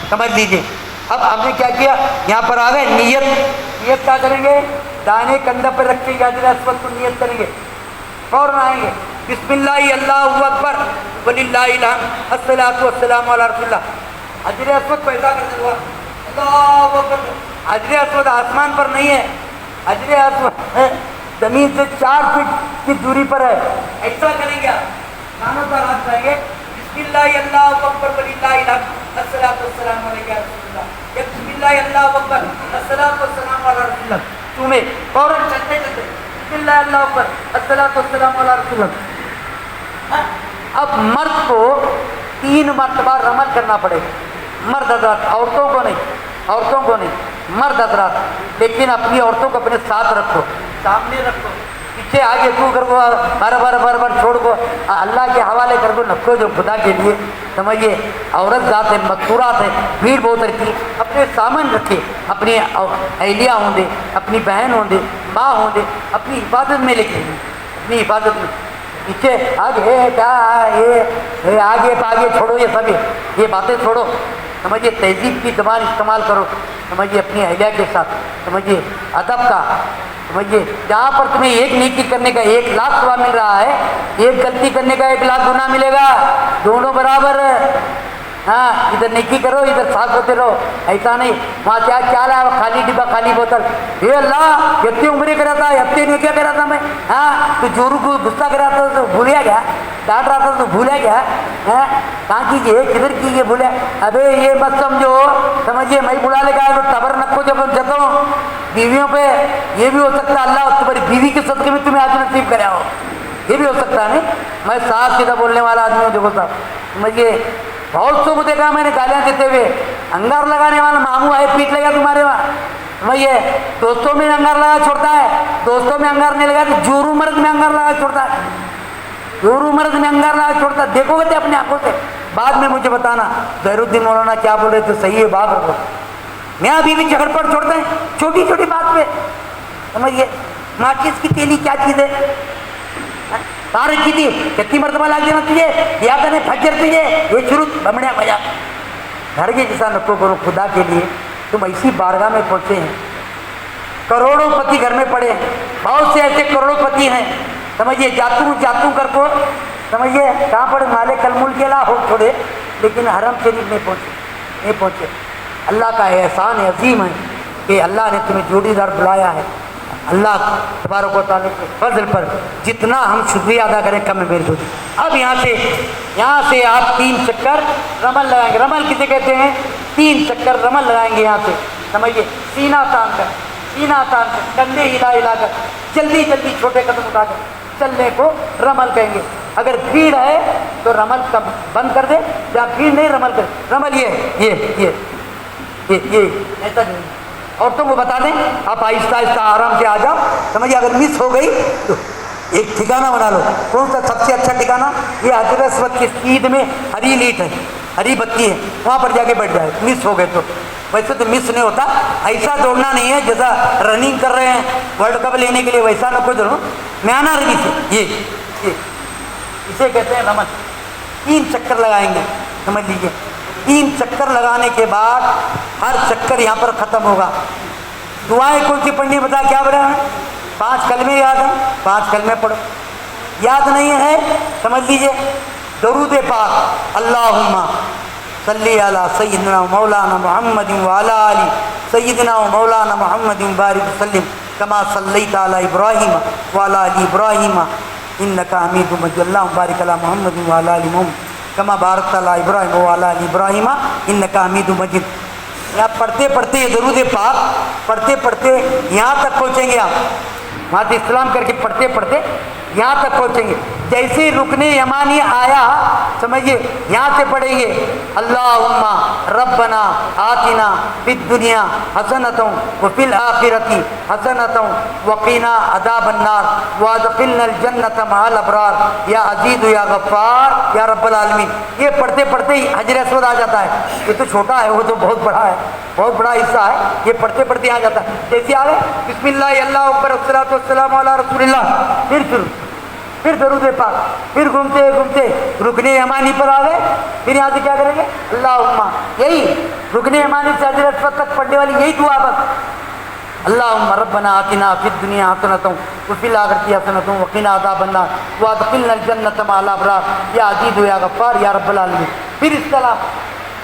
سمجھ لیجیے. اب ہم نے کیا کیا، یہاں پر آ گئے نیت کیا کریں گے، دانے کندھے پر رکھ کے حجر اسود کو نیت کریں گے، فوراً آئیں گے بسم اللہ اللہ اکبر وللہ الحمد الصلاۃ والسلام علی رسول اللہ. حجر اسود پیدا کرنے ہوا اللہ اکبر. حجر اسود آسمان پر نہیں ہے، حجر اسود زمین سے 4 فٹ کی دوری پر ہے. ایسا کریں گے آپ، کانوں پر ہاتھ لائیں گے بسم اللہ اللہ اکبر وللہ الحمد الصلاۃ والسلام علیہ رسول اللہ. یا بسم اللہ اللہ اکبر الصلاۃ والسلام علی رسول اللہ. تمہیں فوراً چلتے بسم اللہ اللہ اکبر الصلاۃ والسلام علی رسول اللہ. اب مرد کو 3 مرتبہ رمل کرنا پڑے گا. مرد حضرات، عورتوں کو نہیں، مرد حضرات. لیکن اپنی عورتوں کو اپنے ساتھ رکھو، سامنے رکھو، پیچھے آگے تو کر کو بر چھوڑ کو اللہ کے حوالے کر دو. نکو جو خدا کے لیے سمجھیے عورت ذات ہے، مقصورات ہے، بھیڑ بہت رہتی ہے. اپنے سامان رکھے، اپنی اہلیہ ہوں دے، اپنی بہن ہوں دے، ماں ہوں دے، اپنی حفاظت میں لے کے اپنی حفاظت میں. پیچھے آگے کیا یہ آگے چھوڑو، یہ سب یہ باتیں چھوڑو. سمجھیے تہذیب کی زبان استعمال کرو. سمجھیے اپنی اہلیہ کے ساتھ، سمجھیے ادب کا. سمجھیے جہاں پر تمہیں ایک نیکی کرنے کا 1 لاکھ ثواب مل رہا ہے، ایک غلطی کرنے کا 1 لاکھ گناہ ملے گا. دونوں برابر. ہاں، ادھر نیکی کرو، ادھر صاف ہوتے رہو. ایسا نہیں وہاں کیا لا خالی ڈبا خالی بوتل. اے اللہ اتنی عمریں کرا تھا، اتنے نہیں کیا کرا تھا میں. ہاں تو جورو کو غصہ کرا تھا تو بھولیا گیا، ڈانٹ رہا تھا تو بھولیا گیا. کہاں کیجیے کدھر کیجیے بھولیا. ابے یہ مت سمجھو، سمجھیے میں بلا لے گا تو تبر نکو جب جاتا ہوں بیویوں پہ. یہ بھی ہو سکتا ہے اللہ تمہاری بیوی کے صدقے میں تمہیں آج نصیب کرا ہو، یہ بھی ہو سکتا ہے. نہیں میں صاف سیدھا بولنے والا آدمی ہوں. دیکھو صاحب سمجھیے بہت سو کو دیکھا میں نے گالیاں دیتے ہوئے. انگار لگانے والا ماموں آئے پیٹ لگا تمہارے وہاں. سمجھیے دوستوں میں انگار لگا چھوڑتا ہے، دوستوں میں انگار نہیں لگا تو جورو مرد میں انگار لگا چھوڑتا ہے، جورو مرد میں انگار لگا چھوڑتا ہے. دیکھو گے اپنے آنکھوں سے، بعد میں مجھے بتانا ظہیر الدین مولانا کیا بول رہے تھے. صحیح ہے بات رکھو. میاں بیوی جھگڑ پڑ چھوڑتے ہیں چھوٹی چھوٹی بات پہ. سمجھیے ماچس کی تیلی کیا چیز ہے، سارے کی تھی کتنی مرتبہ لا دینا تجھے یا کرنے پھجر تجھے یہ شروع بمڑیا بجا. گھر کے جیسا نکو کرو خدا کے لیے. تم ایسی بارگاہ میں پہنچے ہیں، کروڑوں پتی گھر میں پڑے ہیں، بہت سے ایسے کروڑوں پتی ہیں. سمجھیے جاتو کر کو سمجھیے کہاں پر مالے کل ملک کے لا ہو چھوڑے، لیکن حرم شریف نہیں پہنچے. اللہ کا احسان عظیم ہے کہ اللہ نے تمہیں جوڑی دار بلایا ہے. اللہ تبارک و تعالیٰ کے فضل پر جتنا ہم شکریہ ادا کریں کم ہے میرے دوست. اب یہاں سے آپ 3 چکر رمل لگائیں گے. رمل کسے کہتے ہیں؟ 3 چکر رمل لگائیں گے یہاں سے. سمجھیے سینہ تان کر کندھے ہلا کر جلدی چھوٹے قدم اٹھا کر چلنے کو رمل کہیں گے. اگر بھیڑ ہے تو رمل بند کر دے، جہاں بھیڑ نہیں رمل کر. رمل یہ ایسا نہیں. عورتوں کو بتا دیں آپ آہستہ آرام سے آ جاؤ. سمجھیے اگر مس ہو گئی تو ایک ٹھکانہ بنا لو. کون سا سب سے اچھا ٹھکانہ؟ یہ حجر اسود کی سیدھ میں ہری لیٹ ہے، ہری بتی ہے، وہاں پر جا کے بیٹھ جائے. مس ہو گئے تو ویسے تو مس نہیں ہوتا. ایسا دوڑنا نہیں ہے جیسا رننگ کر رہے ہیں ورلڈ کپ لینے کے لیے، ویسا نہ کوئی دوڑو. میانہ رہی سے یہ اسے کہتے ہیں رمل. 3 چکر لگائیں گے. سمجھ لیجیے 3 چکر لگانے کے بعد ہر چکر یہاں پر ختم ہوگا. دعائیں کون سی پڑھنی بتا کیا بڑھا ہے؟ 5 کلمے یاد ہیں، 5 کلمے پڑھو. یاد نہیں ہے سمجھ لیجیے درود پاک اللہم صلی علی سیدنا مولانا محمد وعلی آل سیدنا مولانا محمد بارک وسلم کما صلیت علی ابراہیم وعلی آل ابراہیم انک حمید مجید. اللہم بارک علی محمد وعلی آل محمد کما بارکت علی ابراہیم وعلی آل ابراہیم انک حمید مجید. یہاں پڑھتے درود پاک پڑھتے یہاں تک پہنچیں گے آپ. وہاں سے اسلام کر کے پڑھتے یہاں تک پہنچیں گے. جیسے رکن یمانی آیا سمجھیے یہاں سے پڑھیں گے اللہم ربنا آتنا فی الدنیا حسنۃ وفی الآخرۃ حسنۃ وقنا عذاب النار وادخلنا الجنۃ مع الابرار یا عزیز یا غفار یا رب العالمین. یہ پڑھتے پڑھتے ہی حجر اسود آ جاتا ہے. یہ تو چھوٹا ہے, وہ تو بہت بڑا ہے, بہت بڑا حصہ ہے. یہ پڑھتے پڑھتے آ جاتا ہے. جیسے آگے بسم اللہ اللہ اکبر والصلاۃ والسلام علی رسول اللہ, پھر درود پاک, پھر گھومتے گھومتے رکن یمانی پر آ گئے. پھر یہاں سے کیا کریں گے اللہم, یہی رکن یمانی سے حجر اسود تک پڑھنے والی یہی دعا بس. اللہم ربنا آتنا فی الدنیا حسنۃ وفی الآخرۃ حسنۃ وقنا عذاب النار وادخلنا الجنۃ مع الابرار یا عزیز یا غفار یا رب العالمین. پھر استلام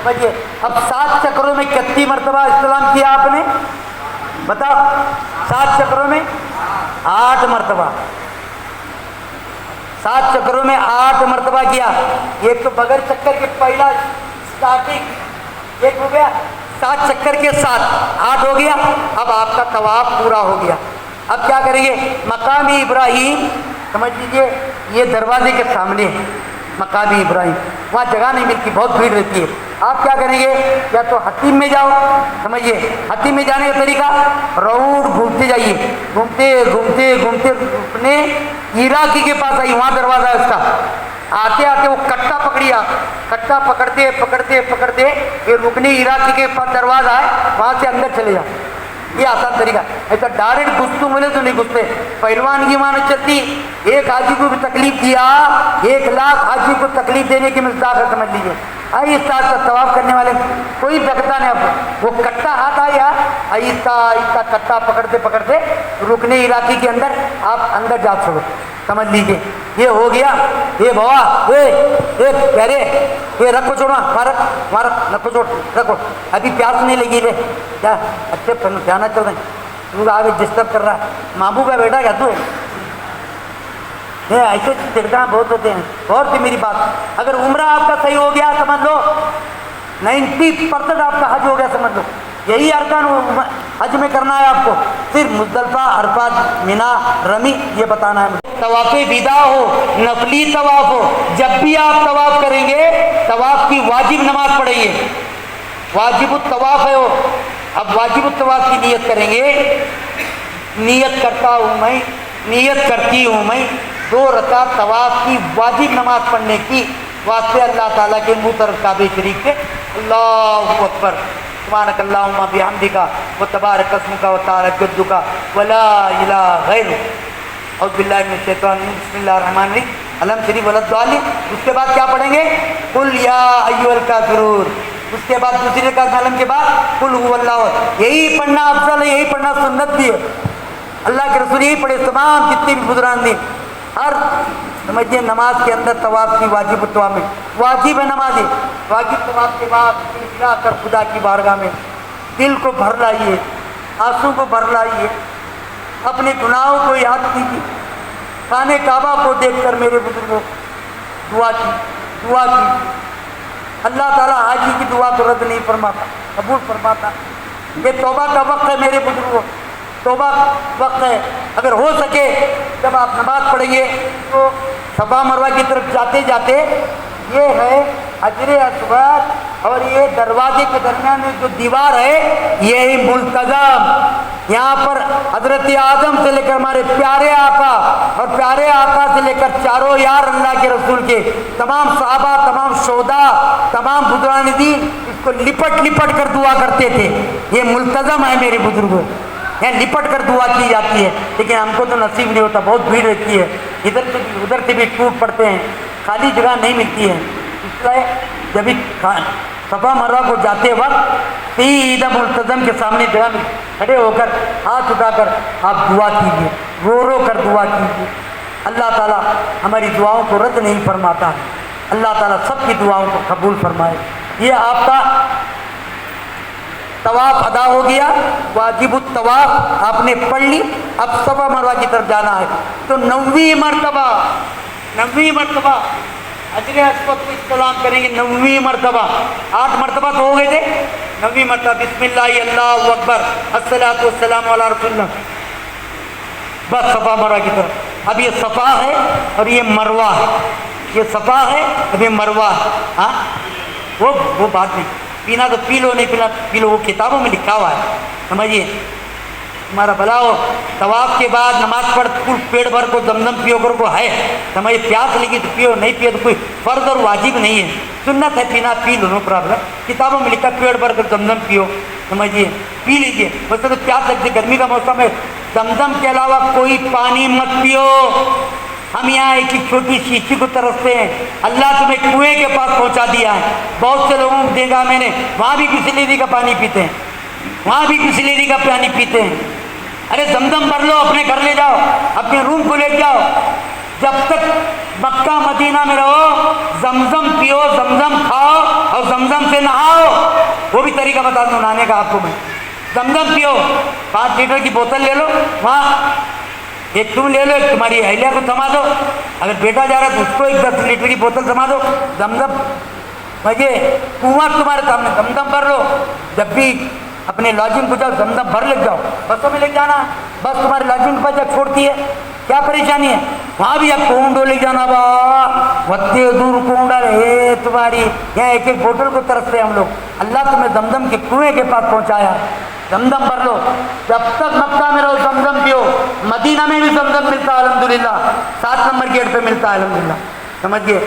سمجھیے. اب 7 چکروں میں کتنی مرتبہ استلام کیا آپ نے بتاؤ؟ 7 چکروں میں 8 مرتبہ. 7 چکروں میں 8 مرتبہ کیا. ایک تو بغیر چکر کے پہلا اسٹارٹنگ ایک ہو گیا, 7 چکر کے 8 ہو گیا. اب آپ کا طواف پورا ہو گیا. اب کیا کریں گے مقام ابراہیم سمجھ لیجیے یہ دروازے کے سامنے ہے مقام ابراہیم. وہاں جگہ نہیں ملتی, بہت بھیڑ رہتی ہے. آپ کیا کریں گے یا تو حتیم میں جاؤ سمجھیے. حتیم میں جانے کا طریقہ راؤنڈ گھومتے جائیے, گھومتے گھومتے گھومتے اپنے عراقی کے پاس آئیے, وہاں دروازہ ہے اس کا. آتے آتے وہ کٹا پکڑی, آپ کٹا پکڑتے پکڑتے پکڑتے یہ رکنی عراقی کے پاس دروازہ ہے, وہاں سے اندر چلے جاؤ. یہ آسان طریقہ. ایسا ڈائریکٹ گھستوں ملے تو نہیں گھستے. پہلوان کی مانو چلتی, ایک حاجی کو بھی تکلیف دیا 1 لاکھ حاجی کو تکلیف دینے کی مصداق ہے سمجھ لیجیے. آہستہ آہستہ طواف کرنے والے کوئی بھگتا نہیں. آپ وہ کٹا ہاتھ آیا آہستہ آہستہ کٹا پکڑتے پکڑتے رکن عراقی کے اندر آپ اندر جا چھوڑو سمجھ لیجیے. یہ ہو گیا. یہ بوا پیارے یہ رکھو چھوڑا مارک رکھو چھوڑ رکھو. ابھی پیاس نہیں لگی لے کیا اچھے جانا چل رہے ہیں تو آگے ڈسٹرب کر رہا ہے. محبوب ہے بیٹا کیا تو ایسے ترکاں بہت ہوتے ہیں. اور بھی میری بات, اگر عمرہ آپ کا صحیح ہو گیا سمجھ لو 90% آپ کا حج ہو گیا سمجھ لو. یہی ارکان حج میں کرنا ہے آپ کو. صرف مزدلفہ عرفات منا رمی یہ بتانا ہے. طواف ودا ہو نفلی طواف ہو, جب بھی آپ طواف کریں گے طواف کی واجب نماز پڑھیں گے. واجب الطواف ہے وہ. اب واجب الطواف کی نیت کریں گے. نیت کرتا ہوں میں, نیت کرتی ہوں میں 2 رکعت طواف کی واجب نماز پڑھنے کی واسطے اللہ تعالیٰ کے منہ طرف کعبہ شریف کے اللہ اکبر سبحانک اللہم بحمدک وتبارک اسمک وتعالی جدک ولا الہ غیرک. اعوذ باللہ من الشیطان الرجیم بسم اللہ الرحمن الرحیم الحمد شریف ولدالین. اس کے بعد کیا پڑھیں گے قل یا ایھا الکافرون. اس کے بعد دوسری رکعت علم کے بعد قل هو اللہ. یہی پڑھنا افضل ہے, یہی پڑھنا سنت بھی ہے. اللہ کے رسول یہی پڑھے. تمام جتنے بھی بزرگان دین ہر سمجھیے نماز کے اندر طواف کی واجب الطواف میں واجب ہے نماز. واجب طواف کے بعد جا کر خدا کی بارگاہ میں دل کو بھر لائیے, آنسو کو بھر لائیے, اپنے گناہوں کو یاد کیجیے. خانہ کعبہ کو دیکھ کر میرے بزرگوں دعا کی. اللہ تعالیٰ حاجی کی دعا کو رد نہیں فرماتا, قبول فرماتا. یہ توبہ کا وقت ہے میرے بزرگوں, توبہ وقت ہے. اگر ہو سکے جب آپ نماز پڑھیں گے تو صفا مروہ کی طرف جاتے جاتے یہ ہے حجر اسود اور یہ دروازے کے درمیان میں جو دیوار ہے یہی ملتزم. یہاں پر حضرت آدم سے لے کر ہمارے پیارے آقا اور پیارے آقا سے لے کر چاروں یار اللہ کے رسول کے تمام صحابہ, تمام شہداء, تمام بزرگان دین اس کو لپٹ لپٹ کر دعا کرتے تھے. یہ ملتزم ہے میرے بزرگوں, یہاں لپٹ کر دعا کی جاتی ہے. لیکن ہم کو تو نصیب نہیں ہوتا, بہت بھیڑ رہتی ہے, ادھر سے بھی ادھر سے بھی ٹوٹ پڑتے ہیں, خالی جگہ نہیں ملتی ہے. اس لیے جب صفا مروہ کو جاتے وقت سیدھا ملتزم کے سامنے جگہ میں کھڑے ہو کر ہاتھ اٹھا کر آپ دعا کیجیے, رو رو کر دعا کیجیے. اللہ تعالیٰ ہماری دعاؤں کو رد نہیں فرماتا. اللہ تعالیٰ سب کی دعاؤں کو قبول فرمائے. یہ آپ کا طواف ادا ہو گیا, واجب الطواف آپ نے پڑھ لی. اب صفا مروہ کی طرف جانا ہے تو 9ویں مرتبہ حجر اسود کو استلام کریں گے. 9ویں مرتبہ, 8 مرتبہ تو ہو گئے تھے, 9ویں مرتبہ بسم اللہ اللہ اکبر الصلاۃ والسلام علی رسول اللہ. بس صفا مروہ کی طرف اب یہ صفا ہے اور یہ مروہ ہے، یہ صفا ہے اب یہ مروہ ہے. ہاں وہ بات نہیں، پینا تو پی لو، نہیں پینا پی لو، وہ کتابوں میں لکھا ہوا ہے. سمجھیے تمہارا بھلا ہو. طواف کے بعد نماز پڑھ پیٹ بھر کو زمزم پیو کر کو ہے، سمجھے پیاس لگی تو پیو، نہیں پیو تو کوئی فرض اور واجب نہیں ہے، سنت ہے پینا، پی لو، نو پرابلم. کتابوں میں لکھا پیٹ بھر کر زمزم پیو، سمجھیے پی لیجیے. ویسے تو پیاس لگتی، گرمی کا موسم ہے، زمزم کے علاوہ کوئی پانی مت پیو. ہم یہاں ایک ہی چھوٹی شیشی کو ترستے ہیں، اللہ تمہیں کنویں کے پاس پہنچا دیا ہے. بہت سے لوگوں کو دیکھا میں نے، وہاں بھی بسلیری کا پانی پیتے ہیں، وہاں بھی بسلیری کا پانی پیتے ہیں. ارے زمزم بھر لو، اپنے گھر لے جاؤ، اپنے روم کو لے جاؤ. جب تک مکہ مدینہ میں رہو زمزم پیو، زمزم کھاؤ اور زمزم سے نہاؤ. وہ بھی طریقہ بتا دوں نہانے کا آپ کو میں. زمزم پیو، 5 لیٹر کی بوتل لے لو، وہاں ایک تم لے لو، ایک تمہاری اہلیہ کو تھما دو، اگر بیٹا جا رہا ہے تو اس کو ایک 10 لیٹر کی بوتل تھما دو. زمزم مجھے کنواں تمہارے سامنے، زمزم بھر لو. جب بھی اپنے لاجنگ کو جاؤ زمزم بھر لے جاؤ. بسوں میں لے جانا، بس تمہارے لاجنگ پر جب چھوڑتی ہے کیا پریشانی ہے، وہاں بھی اب کونڈو لے جانا. با وتے دور کونڈا ہے تمہاری. یہاں ایک ایک بوتل کو ترستے ہم لوگ. اللہ تمہیں زمزم کے کنویں کے پاس پہنچایا. زمزم بھر لو. جب تک مکہ میں رہو زمزم پیو. مدینہ میں بھی زمزم ملتا ہے الحمدللہ، 7 نمبر گیٹ پہ ملتا ہے الحمدللہ. سمجھیے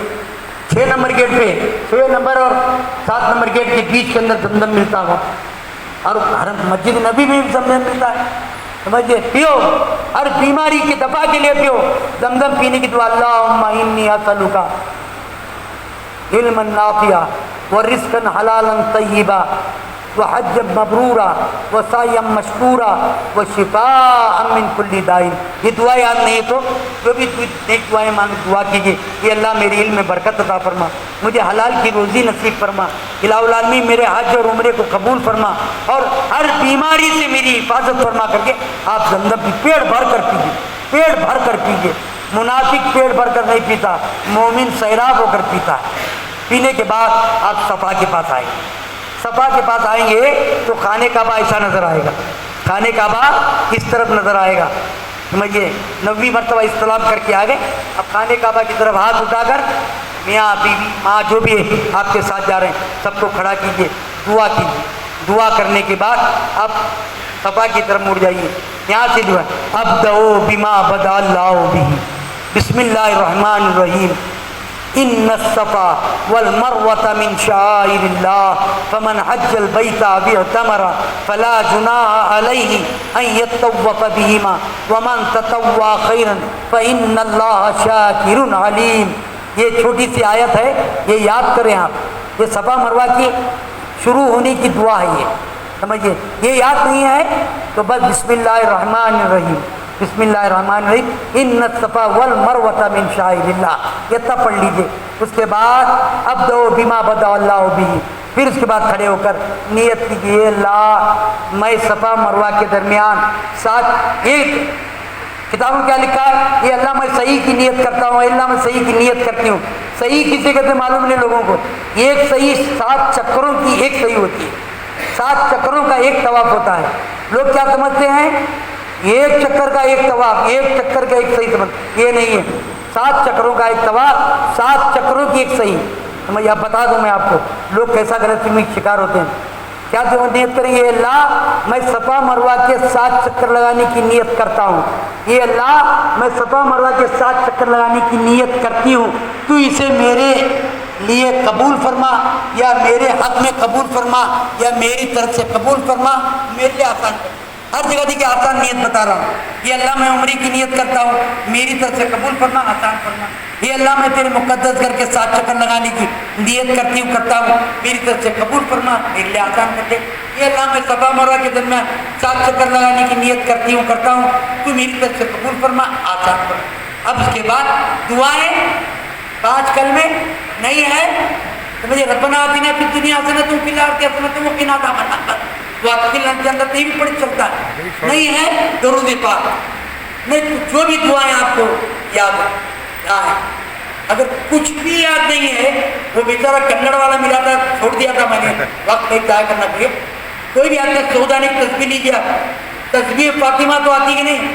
6 نمبر گیٹ پہ، 6 نمبر اور 7 نمبر گیٹ کے بیچ کے اندر زمزم ملتا ہو. اور حرم مسجد نبی میں بھی زمزم ملتا ہے. سمجھیے پیو، ہر بیماری کے دفاع کے لیے پیو. زمزم پینے کی دعا، اللہم انی اسألک علما نافعا ورزقا حلالا طیبا وحجا مبرورا وسعیا مشکورا وشفاء من کل داء. یہ دعا یاد نہیں تو جو بھی نیک دعائیں مانگ دعا کیجیے. یہ اللہ میرے علم میں برکت عطا فرما، مجھے حلال کی روزی نصیب فرما، الہ العالمین میرے حج اور عمرے کو قبول فرما، اور ہر بیماری سے میری حفاظت فرما کر کے آپ زمزم کی پیٹ بھر کر پیجیے، پیٹ بھر کر پیجیے. منافق پیٹ بھر کر نہیں پیتا، مومن سیراب ہو کر پیتا ہے. پینے کے بعد آپ صفا کے پاس آئیں گے. صفا کے پاس آئیں گے تو خانہ کعبہ ایسا نظر آئے گا، خانہ کعبہ اس طرف نظر آئے گا. سمجھیے 90 مرتبہ استلام کر کے آگے اب خانہ کعبہ کی طرف ہاتھ اٹھا کر میاں بیوی ماں جو بھی آپ کے ساتھ جا رہے ہیں سب کو کھڑا کیجیے، دعا کیجیے. دعا کرنے کے بعد اب صفا کی طرف مڑ جائیے. یہاں سے دعا ابدؤ بما بدا اللہ بہ، بسم اللہ الرحمن الرحیم. ان الصفا والمروة من شعائر اللہ فمن حج البیت او اعتمر فلا جناح علیہ ان یطوف بہما ومن تطوع خیرا فإن اللہ شاکر علیم. یہ چھوٹی سی آیت ہے، یہ یاد کریں آپ. یہ صفا مروہ کی شروع ہونے کی دعا ہے. یہ سمجھیے، یہ یاد نہیں ہے تو بس بسم اللہ الرحمن الرحیم، بسم اللہ الرحمن الرحیم. ان الصفا والمروة من شعائر اللہ، یہ تب پڑھ لیجیے. اس کے بعد ابدؤ بما بدا اللہ بہ. پھر اس کے بعد کھڑے ہو کر نیت کیجیے، اللہ میں صفا مروہ کے درمیان ساتھ ایک کتابوں کیا لکھا ہے، یہ اللہ میں صحیح کی نیت کرتا ہوں، اللہ میں صحیح کی نیت کرتی ہوں. صحیح کسی کہتے معلوم نہیں لوگوں کو. ایک صحیح 7 چکروں کی ایک صحیح ہوتی ہے، 7 چکروں کا ایک طواف ہوتا ہے. لوگ کیا سمجھتے ہیں ایک چکر کا ایک طواف، ایک چکر کا ایک صحیح سمجھ، یہ نہیں ہے. 7 چکروں کا ایک طواف، 7 چکروں کی ایک صحیح. سمجھ آپ بتا دوں میں آپ کو لوگ کیسا غلط فہمی کا شکار ہوتے ہیں. کیا نیت کریں گے، اللہ میں صفا مروہ کے 7 چکر لگانے کی نیت کرتا ہوں. یہ اللہ میں صفا مروہ کے 7 چکر لگانے کی نیت کرتی ہوں، تو اسے میرے لیے قبول فرما، یا میرے حق میں قبول فرما، یا میری طرف سے قبول فرما، میرے لیے آسان کر. ہر جگہ دی کہ آسان نیت بتا رہا ہوں. یہ اللہ میں عمرے کی نیت کرتا ہوں، میری طرف سے قبول فرما، آسان فرما. یہ اللہ میں تیرے مقدس گھر کے 7 چکر لگانے کی نیت کرتا ہوں، میری طرف سے قبول فرما، میرے لیے آسان کر دے. یہ اللہ میں صفا مروہ کے درمیان 7 چکر لگانے کی نیت کرتا ہوں، تو میری طرف سے قبول فرما، آسان فرما. اب اس کے بعد دعائیں 5 کلمے نہیں ہے تو مجھے ربنا آتنا فی الدنیا حسنۃ وفی الآخرۃ حسنۃ وقنا عذاب النار. جنت نہیں بھی پڑھ چلتا نہیں ہے. درود پاک نہیں، جو بھی دعائیں آپ کو یاد ہے. اگر کچھ بھی یاد نہیں ہے، وہ بیچارہ کنڑ والا ملا تھا، چھوڑ دیا تھا میں نے، وقت نہیں ضائع کرنا چاہیے. کوئی بھی آتا ہے سودانے کی تصویر لیجیے. آپ تصویر فاطمہ تو آتی کہ نہیں،